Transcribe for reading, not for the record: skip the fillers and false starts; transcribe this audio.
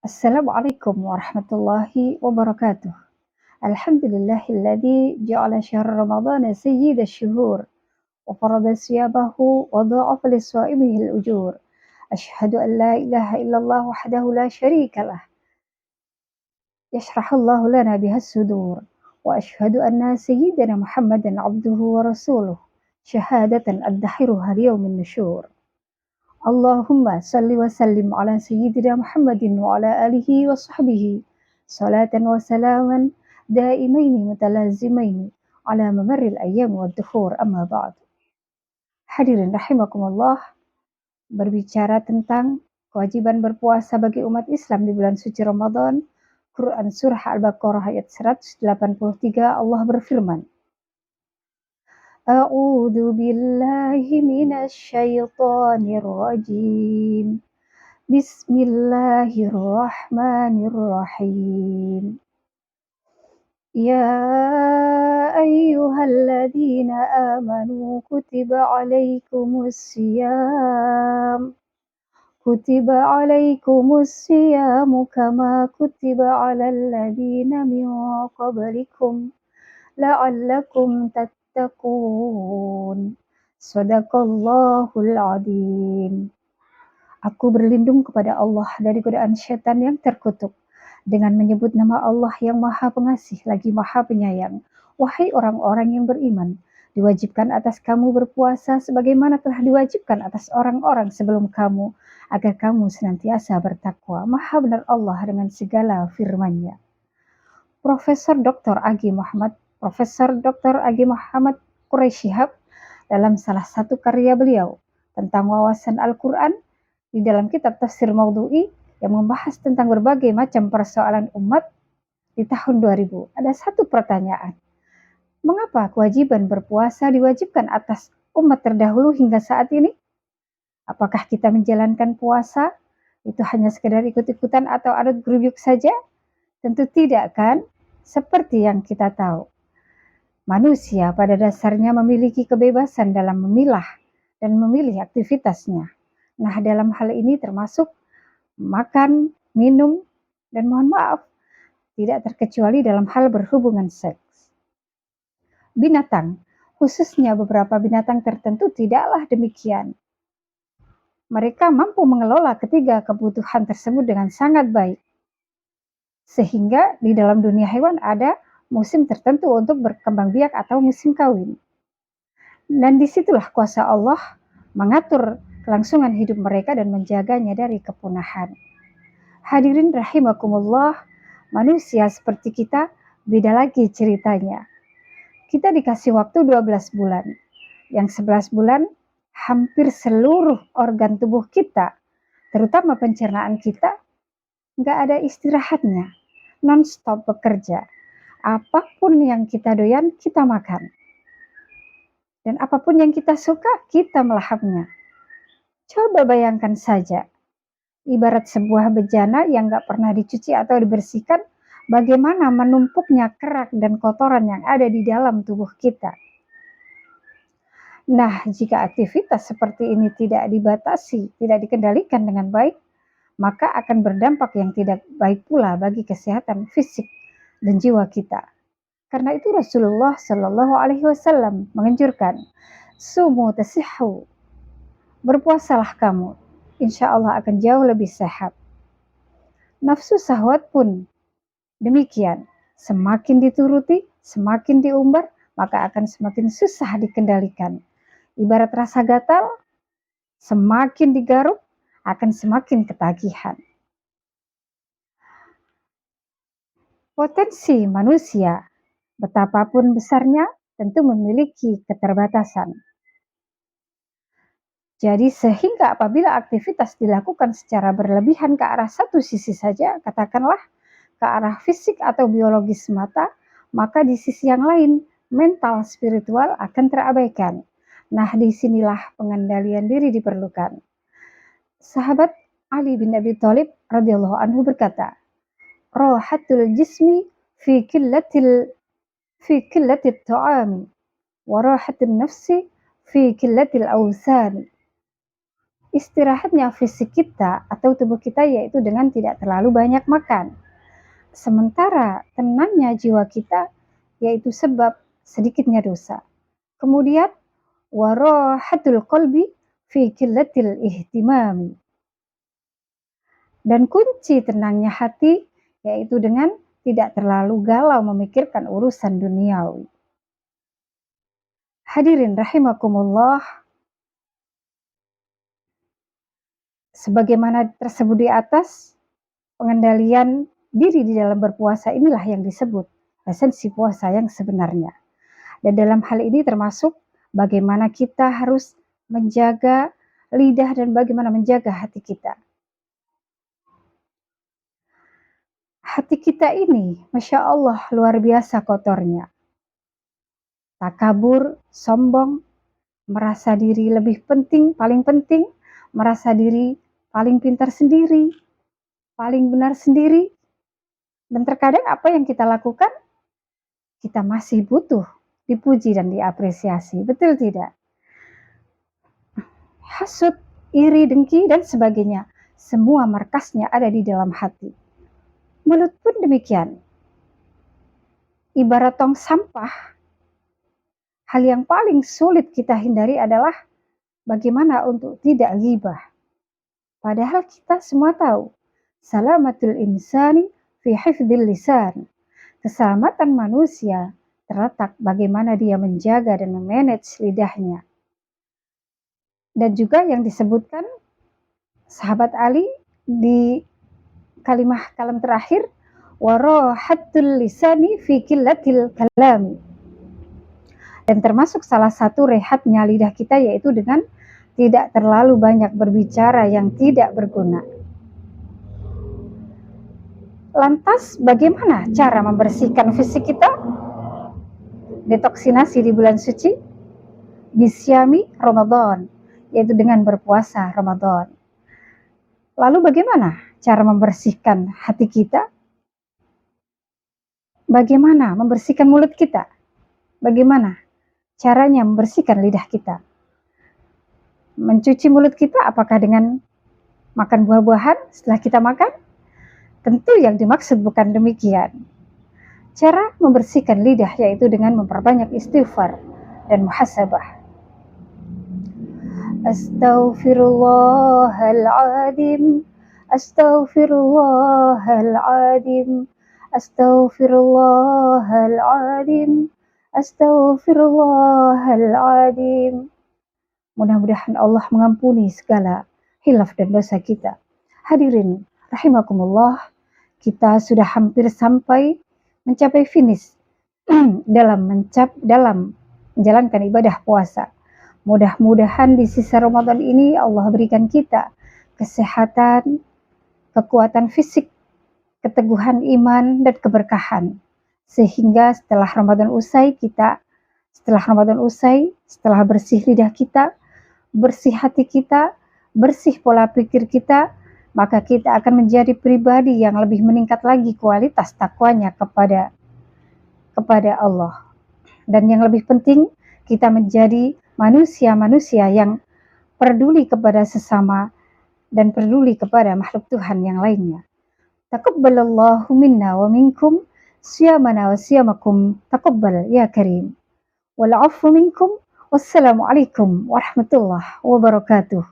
Assalamualaikum warahmatullahi wabarakatuh. Alhamdulillahilladzi ja'ala syahr ramadhana sayyida syuhur wa farada siyabahu wa dha'afa lis-sha'imihi al-ujur. Asyhadu an la ilaha illallah wahdahu la syarika lah, yashrahullahu lana bihas sudur. Wa asyhadu anna sayyidana Muhammadan abduhu wa rasuluh, syahadatan addahiruha liyaumin nusyur. Allahumma salli wa sallim ala sayyidina Muhammadin wa ala alihi wa sahbihi salatan wa salaman daimaini mutalazimaini ala mamarril ayyam wa dhuhur amma ba'd. Hadirin rahimakumullah, berbicara tentang kewajiban berpuasa bagi umat Islam di bulan suci Ramadan, Quran Surah Al-Baqarah ayat 183 Allah berfirman, A'udzu billahi minasy syaithanir rajim. Bismillahirrahmanirrahim. Ya ayyuhalladzina amanu kutiba alaikumus siyamu kama kutiba alal ladzina min qablikum la'allakum tattaqun. Shadaqallahul adzim. Aku berlindung kepada Allah dari godaan syaitan yang terkutuk dengan menyebut nama Allah yang Maha Pengasih lagi Maha Penyayang. Wahai orang-orang yang beriman, diwajibkan atas kamu berpuasa sebagaimana telah diwajibkan atas orang-orang sebelum kamu, agar kamu senantiasa bertakwa. Maha benar Allah dengan segala firman-Nya. Profesor Dr. Agi Muhammad Quraisy Shihab dalam salah satu karya beliau tentang wawasan Al-Quran di dalam kitab Tafsir Maudhu'i yang membahas tentang berbagai macam persoalan umat di tahun 2000. Ada satu pertanyaan. Mengapa kewajiban berpuasa diwajibkan atas umat terdahulu hingga saat ini? Apakah kita menjalankan puasa itu hanya sekedar ikut-ikutan atau adat gerubyuk saja? Tentu tidak kan? Seperti yang kita tahu, manusia pada dasarnya memiliki kebebasan dalam memilah dan memilih aktivitasnya. Nah, dalam hal ini termasuk makan, minum, dan mohon maaf, tidak terkecuali dalam hal berhubungan seks. Binatang, khususnya beberapa binatang tertentu tidaklah demikian. Mereka mampu mengelola ketiga kebutuhan tersebut dengan sangat baik. Sehingga di dalam dunia hewan ada musim tertentu untuk berkembang biak atau musim kawin. Dan disitulah kuasa Allah mengatur kelangsungan hidup mereka dan menjaganya dari kepunahan. Hadirin rahimakumullah, manusia seperti kita beda lagi ceritanya. Kita dikasih waktu 12 bulan. Yang 11 bulan hampir seluruh organ tubuh kita, terutama pencernaan kita, nggak ada istirahatnya, non-stop bekerja. Apapun yang kita doyan, kita makan. Dan apapun yang kita suka, kita melahapnya. Coba bayangkan saja, ibarat sebuah bejana yang nggak pernah dicuci atau dibersihkan, bagaimana menumpuknya kerak dan kotoran yang ada di dalam tubuh kita. Nah, jika aktivitas seperti ini tidak dibatasi, tidak dikendalikan dengan baik, maka akan berdampak yang tidak baik pula bagi kesehatan fisik dan jiwa kita. Karena itu Rasulullah Shallallahu Alaihi Wasallam menganjurkan, sumu tasihhu, berpuasalah kamu, insya Allah akan jauh lebih sehat. Nafsu syahwat pun demikian, semakin dituruti, semakin diumbar, maka akan semakin susah dikendalikan. Ibarat rasa gatal, semakin digaruk, akan semakin ketagihan. Potensi manusia, betapapun besarnya, tentu memiliki keterbatasan. Jadi sehingga apabila aktivitas dilakukan secara berlebihan ke arah satu sisi saja, katakanlah ke arah fisik atau biologis semata, maka di sisi yang lain, mental spiritual akan terabaikan. Nah, disinilah pengendalian diri diperlukan. Sahabat Ali bin Abi Thalib radhiyallahu anhu berkata, "Rahatul jismi fi qillatil ta'ami wa rahatul nafsi fi qillatil awsani." istirahatnya fisik kita atau tubuh kita yaitu dengan tidak terlalu banyak makan. Sementara tenangnya jiwa kita yaitu sebab sedikitnya dosa. Kemudian warahatul qalbi fi qillatil ihtimami. Dan kunci tenangnya hati yaitu dengan tidak terlalu galau memikirkan urusan duniawi. Hadirin rahimakumullah, sebagaimana tersebut di atas, pengendalian diri di dalam berpuasa inilah yang disebut esensi puasa yang sebenarnya. Dan dalam hal ini termasuk bagaimana kita harus menjaga lidah dan bagaimana menjaga hati kita. Hati kita ini, Masya Allah, luar biasa kotornya. Takabur, sombong, merasa diri lebih penting, paling penting, merasa diri paling pintar sendiri, paling benar sendiri. Dan terkadang apa yang kita lakukan, kita masih butuh dipuji dan diapresiasi. Betul tidak? Hasut, iri, dengki, dan sebagainya. Semua markasnya ada di dalam hati. Mulut pun demikian. Ibarat tong sampah, hal yang paling sulit kita hindari adalah bagaimana untuk tidak ghibah. Padahal kita semua tahu, salamatul insani fi hifdzil lisan. Keselamatan manusia terletak bagaimana dia menjaga dan memanage lidahnya. Dan juga yang disebutkan sahabat Ali di kalimat kalam terakhir, warahatul lisani fi qillatil kalami. Dan termasuk salah satu rehatnya lidah kita yaitu dengan tidak terlalu banyak berbicara yang tidak berguna. Lantas bagaimana cara membersihkan fisik kita? Detoksinasi di bulan suci bisyami Ramadan, yaitu dengan berpuasa Ramadan. Lalu bagaimana cara membersihkan hati kita? Bagaimana membersihkan mulut kita? Bagaimana caranya membersihkan lidah kita? Mencuci mulut kita apakah dengan makan buah-buahan setelah kita makan? Tentu yang dimaksud bukan demikian. Cara membersihkan lidah yaitu dengan memperbanyak istighfar dan muhasabah. Astaghfirullahaladzim, astaghfirullahaladzim, astaghfirullahaladzim, astaghfirullahaladzim. Mudah-mudahan Allah mengampuni segala hilaf dan dosa kita. Hadirin rahimakumullah, kita sudah hampir sampai mencapai finish dalam menjalankan ibadah puasa. Mudah-mudahan di sisa Ramadan ini Allah berikan kita kesehatan, kekuatan fisik, keteguhan iman, dan keberkahan. Sehingga setelah Ramadan usai, setelah bersih lidah kita, bersih hati kita, bersih pola pikir kita, maka kita akan menjadi pribadi yang lebih meningkat lagi kualitas takwanya kepada Allah. Dan yang lebih penting, kita menjadi manusia-manusia yang peduli kepada sesama dan peduli kepada makhluk Tuhan yang lainnya. Taqabbalallahu minna wa minkum siyamana wa siyamakum taqabbal ya karim. Wal 'afwu minkum. Wassalamualaikum warahmatullahi wabarakatuh.